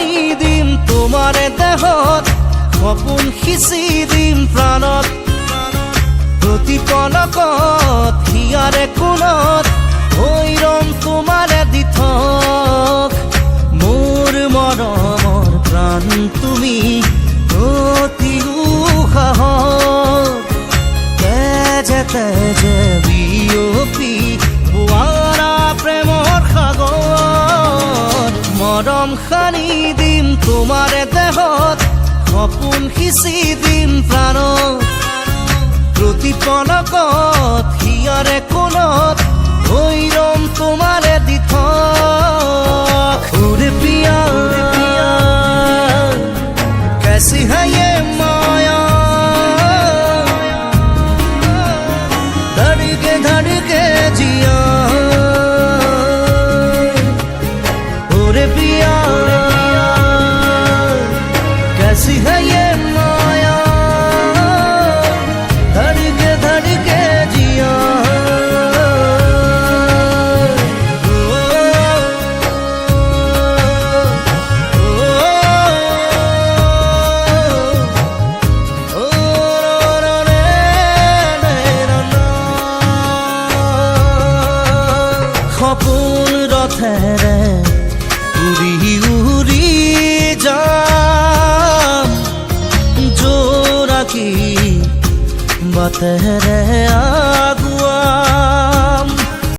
সানি দিম তোমাৰে দেহত সপোন সিঁচি দিম প্ৰাণত প্ৰতি পলকত হিয়াৰে কোণত হৈ ৰম তোমাৰে দিঠক মোৰ মৰমৰ প্ৰাণ তুমি অতি উশাহত তেজে তেজে বিয়পি বোৱাৰা প্ৰেমৰ সাগৰ মৰম সানি দিম তোমাৰে দেহত সপোন সিঁচি দিম প্ৰাণত প্ৰতি পলকত হিয়াৰে কোণত হৈ ৰম তোমাৰে দিঠক ওরে পিয়া कैसी है ये माया धड़के जिया ओरे पिया कैसी है ये माया धड़के जिया সপোন ৰথেৰে উৰি উৰি যাম জোনাকী বাটেৰে আগু